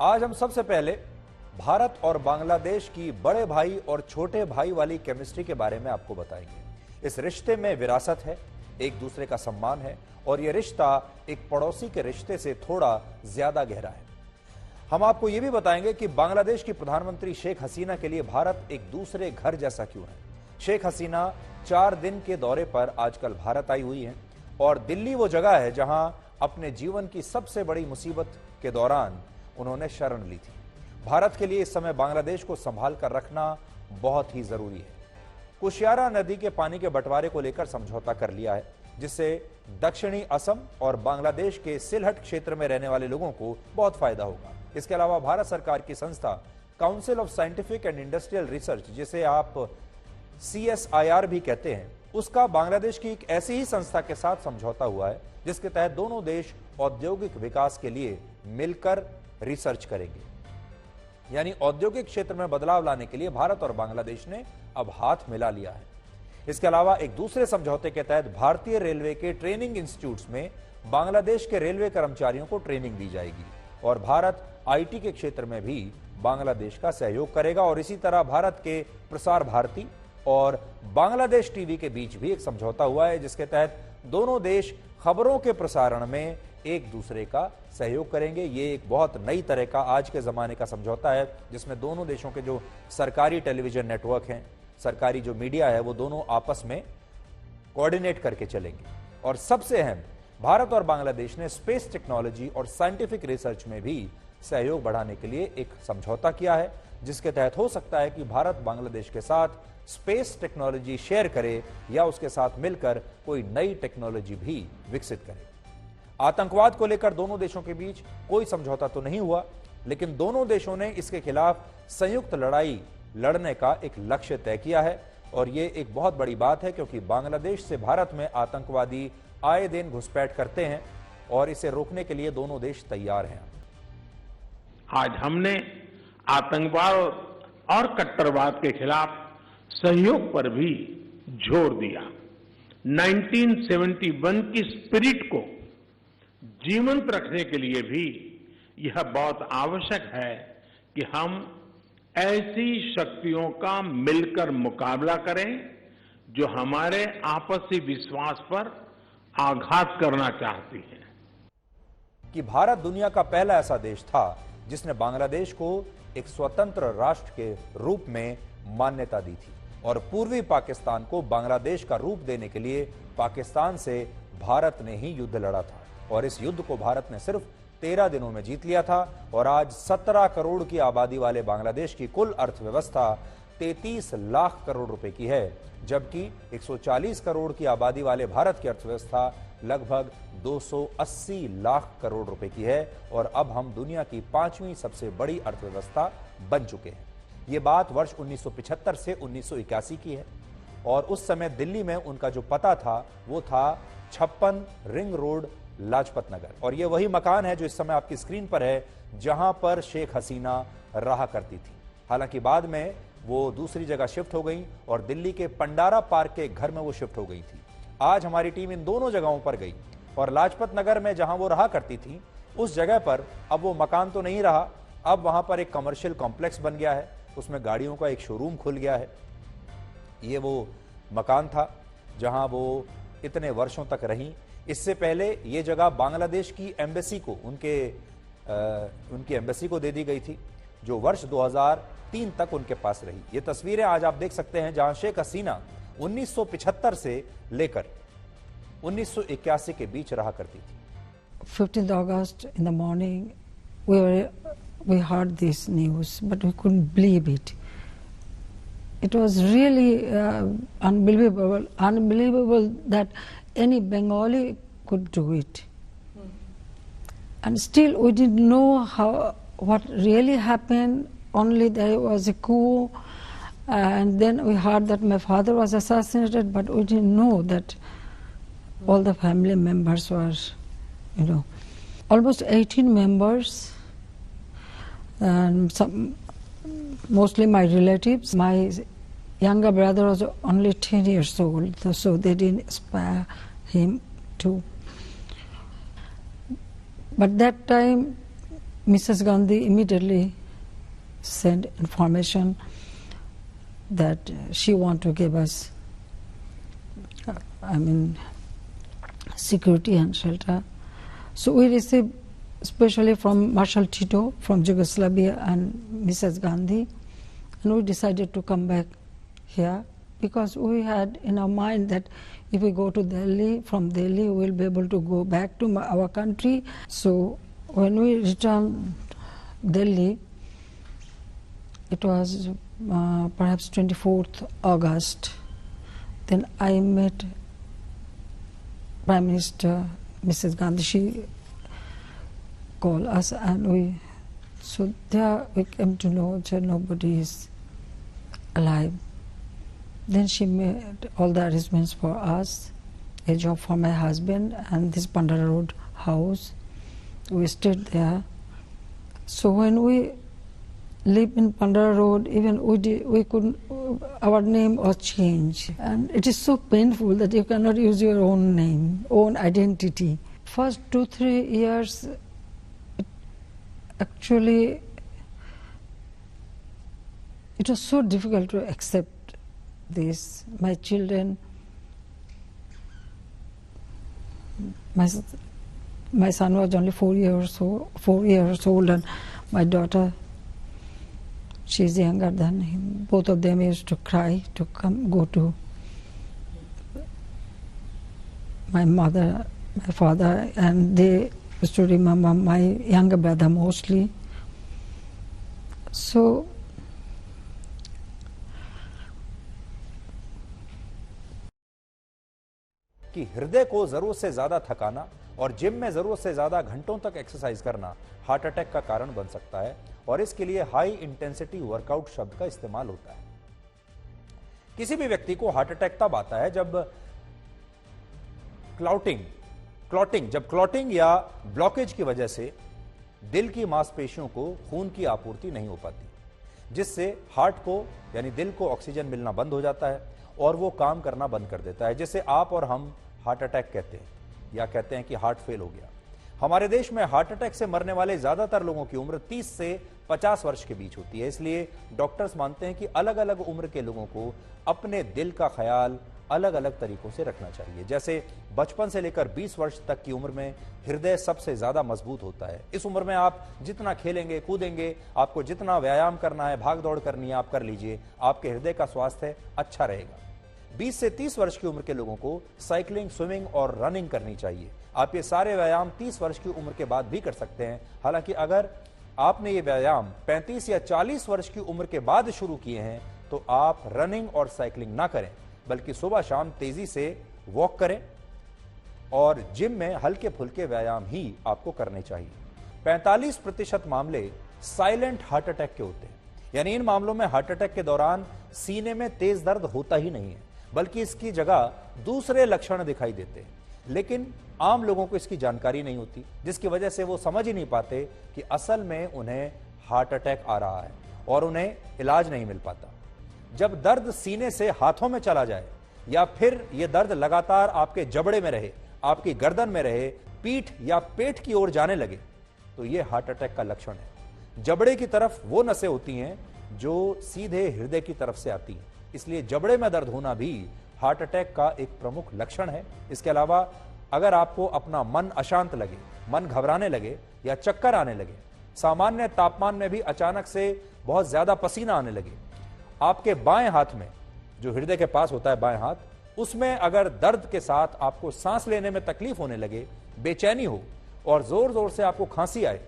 आज हम सबसे पहले भारत और बांग्लादेश की बड़े भाई और छोटे भाई वाली केमिस्ट्री के बारे में आपको बताएंगे। इस रिश्ते में विरासत है, एक दूसरे का सम्मान है और यह रिश्ता एक पड़ोसी के रिश्ते से थोड़ा ज्यादा गहरा है। हम आपको यह भी बताएंगे कि बांग्लादेश की प्रधानमंत्री शेख हसीना के लिए भारत एक दूसरे घर जैसा क्यों है। शेख हसीना 4 दिन के दौरे पर आजकल भारत आई हुई हैं और दिल्ली वो जगह है जहां अपने जीवन की सबसे बड़ी मुसीबत के दौरान उन्होंने शरण ली थी। भारत के लिए इस समय बांग्लादेश को संभाल कर रखना बहुत ही जरूरी है। कुशियारा नदी के पानी के बंटवारे को लेकर समझौता कर लिया है, जिससे दक्षिणी असम और बांग्लादेश के सिलहट क्षेत्र में रहने वाले लोगों को बहुत फायदा होगा। इसके अलावा भारत सरकार की संस्था council of scientific and industrial research, जिसे आप CSIR भी कहते हैं, उसका बांग्लादेश की एक ऐसी ही संस्था के साथ समझौता हुआ है जिसके तहत दोनों देश औद्योगिक विकास के लिए मिलकर रिसर्च करेंगे। यानी औद्योगिक क्षेत्र में बदलाव लाने के लिए भारत और बांग्लादेश ने अब हाथ मिला लिया है। इसके अलावा एक दूसरे समझौते के तहत भारतीय रेलवे के ट्रेनिंग इंस्टीट्यूट्स में बांग्लादेश के रेलवे कर्मचारियों को ट्रेनिंग दी जाएगी और भारत IT के क्षेत्र में भी बांग्लादेश का सहयोग करेगा। और इसी तरह भारत के प्रसार भारती और बांग्लादेश टीवी के बीच भी एक समझौता हुआ है, जिसके तहत दोनों देश खबरों के प्रसारण में एक दूसरे का सहयोग करेंगे। ये एक बहुत नई तरह का आज के जमाने का समझौता है, जिसमें दोनों देशों के जो सरकारी टेलीविजन नेटवर्क हैं, सरकारी जो मीडिया है, वो दोनों आपस में कोऑर्डिनेट करके चलेंगे। और सबसे अहम, भारत और बांग्लादेश ने स्पेस टेक्नोलॉजी और साइंटिफिक रिसर्च में भी सहयोग बढ़ाने के लिए एक समझौता किया है, जिसके तहत हो सकता है कि भारत बांग्लादेश के साथ स्पेस टेक्नोलॉजी शेयर करे या उसके साथ मिलकर कोई नई टेक्नोलॉजी भी विकसित करे। आतंकवाद को लेकर दोनों देशों के बीच कोई समझौता तो नहीं हुआ, लेकिन दोनों देशों ने इसके खिलाफ संयुक्त लड़ाई लड़ने का एक लक्ष्य तय किया है। और यह एक बहुत बड़ी बात है, क्योंकि बांग्लादेश से भारत में आतंकवादी आए दिन घुसपैठ करते हैं और इसे रोकने के लिए दोनों देश तैयार हैं। आज हमने आतंकवाद और कट्टरवाद के खिलाफ सहयोग पर भी जोर दिया। 1971 की स्पिरिट को जीवंत रखने के लिए भी यह बहुत आवश्यक है कि हम ऐसी शक्तियों का मिलकर मुकाबला करें जो हमारे आपसी विश्वास पर आघात करना चाहती हैं। कि भारत दुनिया का पहला ऐसा देश था जिसने बांग्लादेश को एक स्वतंत्र राष्ट्र के रूप में मान्यता दी थी और पूर्वी पाकिस्तान को बांग्लादेश का रूप देने के लिए पाकिस्तान से भारत ने ही युद्ध लड़ा था और इस युद्ध को भारत ने सिर्फ 13 दिनों में जीत लिया था। और आज 17 करोड़ की आबादी वाले बांग्लादेश की कुल अर्थव्यवस्था 33 लाख करोड़ रुपए की है, जबकि 140 करोड़ की आबादी वाले भारत की अर्थव्यवस्था लगभग 280 लाख करोड़ रुपए की है और अब हम दुनिया की 5वीं सबसे बड़ी अर्थव्यवस्था बन चुके हैं। ये बात वर्ष 1975 से 1981 की है और उस समय दिल्ली में उनका जो पता था वो था 56 रिंग रोड, लाजपत नगर। और ये वही मकान है जो इस समय आपकी स्क्रीन पर है, जहां पर शेख हसीना रहा करती थी। हालांकि बाद में वो दूसरी जगह शिफ्ट हो गई और दिल्ली के पंडारा पार्क के घर में वो शिफ्ट हो गई थी। आज हमारी टीम इन दोनों जगहों पर गई और लाजपत नगर में जहां वो रहा करती थी उस जगह पर अब वो मकान तो नहीं रहा, अब वहां पर एक कमर्शियल कॉम्प्लेक्स बन गया है, उसमें गाड़ियों का एक शोरूम खुल गया है। ये वो मकान था जहां वो इतने वर्षों तक रही। इससे पहले ये जगह बांग्लादेश की एम्बेसी को उनकी एम्बेसी को दे दी गई थी, जो वर्ष 2003 तक उनके पास रही। ये तस्वीरें आज आप देख सकते हैं जहां शेख हसीना 1975 से लेकर 1981 के बीच रहा करती थी। 15th August in the morning we heard this news, but we couldn't believe it. It was really unbelievable that any Bengali could do it. And still we didn't know what really happened, only there was a coup and then we heard that my father was assassinated, but we didn't know that all the family members were, almost 18 members and mostly my relatives. My younger brother was only 10 years old, so they didn't spare him too. But that time Mrs. Gandhi immediately sent information that she want to give us, security and shelter. So we received, especially from Marshal Tito from Yugoslavia and Mrs. Gandhi, and we decided to come back here because we had in our mind that if we go to Delhi, from Delhi we will be able to go back to our country. So when we returned Delhi, it was perhaps 24th August. Then I met Prime Minister Mrs. Gandhi. She called us, and so there we came to know that nobody is alive. Then she made all the arrangements for us, a job for my husband, and this Pandara Road house. We stayed there. So when we lived in Pandara Road, even we couldn't, our name was changed. And it is so painful that you cannot use your own name, own identity. First 2-3 years, actually, it was so difficult to accept this. My children, my son was only 4 years old, and my daughter, she's younger than him. Both of them used to cry to go to my mother, my father, and they used to remember my younger brother mostly. So कि हृदय को जरूरत से ज्यादा थकाना और gym में जरूरत से ज्यादा घंटों तक एक्सरसाइज करना हार्ट अटैक का कारण बन सकता है, और इसके लिए हाई इंटेंसिटी वर्कआउट शब्द का इस्तेमाल होता है। किसी भी व्यक्ति को हार्ट अटैक तब आता है जब क्लॉटिंग या ब्लॉकेज की वजह से दिल की मांसपेशियों को खून की आपूर्ति नहीं हो पाती, जिससे हार्ट को यानी दिल को ऑक्सीजन मिलना बंद हो जाता है और वो काम करना बंद कर देता है, जिसे आप और हम हार्ट अटैक कहते हैं, या कहते हैं कि हार्ट फेल हो गया। हमारे देश में हार्ट अटैक से मरने वाले ज्यादातर लोगों की उम्र 30 से 50 वर्ष के बीच होती है। इसलिए डॉक्टर्स मानते हैं कि अलग अलग उम्र के लोगों को अपने दिल का ख्याल अलग अलग तरीकों से रखना चाहिए। जैसे बचपन से लेकर 20 वर्ष तक की उम्र में हृदय सबसे ज्यादा मजबूत होता है। इस उम्र में आप जितना खेलेंगे कूदेंगे, आपको जितना व्यायाम करना है, भाग दौड़ करनी है, आप कर लीजिए, आपके हृदय का स्वास्थ्य अच्छा रहेगा। 20 से 30 वर्ष की उम्र के लोगों को साइकिलिंग, स्विमिंग और रनिंग करनी चाहिए। आप ये सारे व्यायाम 30 वर्ष की उम्र के बाद भी कर सकते हैं। हालांकि अगर आपने ये व्यायाम 35 या 40 वर्ष की उम्र के बाद शुरू किए हैं तो आप रनिंग और साइकिलिंग ना करें, बल्कि सुबह शाम तेजी से वॉक करें और जिम में हल्के फुल्के व्यायाम ही आपको करने चाहिए। 45% मामले साइलेंट हार्ट अटैक के होते हैं, यानी इन मामलों में हार्ट अटैक के दौरान सीने में तेज दर्द होता ही नहीं है, बल्कि इसकी जगह दूसरे लक्षण दिखाई देते हैं। लेकिन आम लोगों को इसकी जानकारी नहीं होती, जिसकी वजह से वो समझ ही नहीं पाते कि असल में उन्हें हार्ट अटैक आ रहा है और उन्हें इलाज नहीं मिल पाता। जब दर्द सीने से हाथों में चला जाए या फिर यह दर्द लगातार आपके जबड़े में रहे, आपकी गर्दन में रहे, पीठ या पेट की ओर जाने लगे, तो यह हार्ट अटैक का लक्षण है। जबड़े की तरफ वो नसें होती हैं जो सीधे हृदय की तरफ से आती हैं, इसलिए जबड़े में दर्द होना भी हार्ट अटैक का एक प्रमुख लक्षण है। इसके अलावा अगर आपको अपना मन अशांत लगे, मन घबराने लगे या चक्कर आने लगे, सामान्य तापमान में भी अचानक से बहुत ज्यादा पसीना आने लगे, आपके बाएं हाथ में जो हृदय के पास होता है बाएं हाथ, उसमें अगर दर्द के साथ आपको सांस लेने में तकलीफ होने लगे, बेचैनी हो और जोर जोर से आपको खांसी आए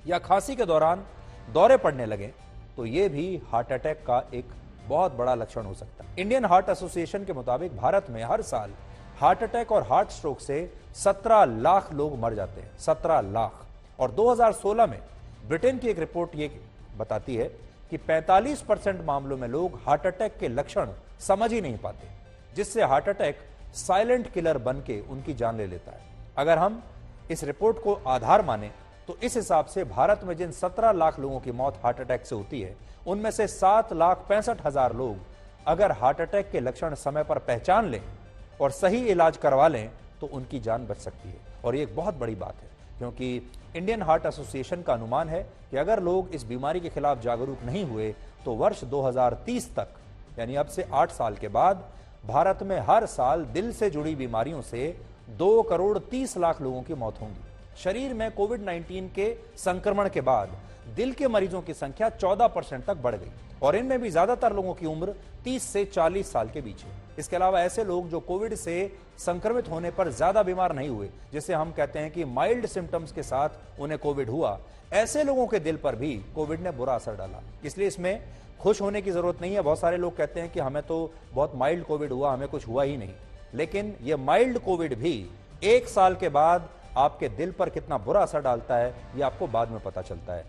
या खांसी के दौरान दौरे पड़ने लगे, तो यह भी हार्ट अटैक का एक बहुत बड़ा लक्षण हो सकता है। इंडियन हार्ट एसोसिएशन के मुताबिक भारत में हर साल हार्ट अटैक और हार्ट स्ट्रोक से 17 लाख लोग मर जाते हैं, 17 लाख। और 2016 में ब्रिटेन की एक रिपोर्ट ये बताती है कि 45% मामलों में लोग हार्ट अटैक के लक्षण समझ ही नहीं पाते, जिससे हार्ट अटैक साइलेंट किलर बन के उनकी जान ले लेता है। अगर हम इस रिपोर्ट को आधार माने तो इस हिसाब से भारत में जिन 17 लाख लोगों की मौत हार्ट अटैक से होती है, उनमें से 7,65,000 लोग अगर हार्ट अटैक के लक्षण समय पर पहचान लें और सही इलाज करवा लें तो उनकी जान बच सकती है। और ये एक बहुत बड़ी बात है, क्योंकि इंडियन हार्ट एसोसिएशन का अनुमान है कि अगर लोग इस बीमारी के खिलाफ जागरूक नहीं हुए तो वर्ष 2030 तक, यानी अब से 8 साल के बाद, भारत में हर साल दिल से जुड़ी बीमारियों से 2 करोड़ 30 लाख लोगों की मौत होगी। शरीर में कोविड-19 के संक्रमण के बाद दिल के मरीजों की संख्या 14% तक बढ़ गई और इनमें भी ज्यादातर लोगों की उम्र 30 से 40 साल के बीच है। इसके अलावा ऐसे लोग जो कोविड से संक्रमित होने पर ज्यादा बीमार नहीं हुए, जिसे हम कहते हैं कि माइल्ड सिम्टम्स के साथ उन्हें कोविड हुआ, ऐसे लोगों के दिल पर भी कोविड ने बुरा असर डाला। इसलिए इसमें खुश होने की जरूरत नहीं है। बहुत सारे लोग कहते हैं कि हमें तो बहुत माइल्ड कोविड हुआ, हमें कुछ हुआ ही नहीं, लेकिन यह माइल्ड कोविड भी 1 साल के बाद आपके दिल पर कितना बुरा असर डालता है, यह आपको बाद में पता चलता है।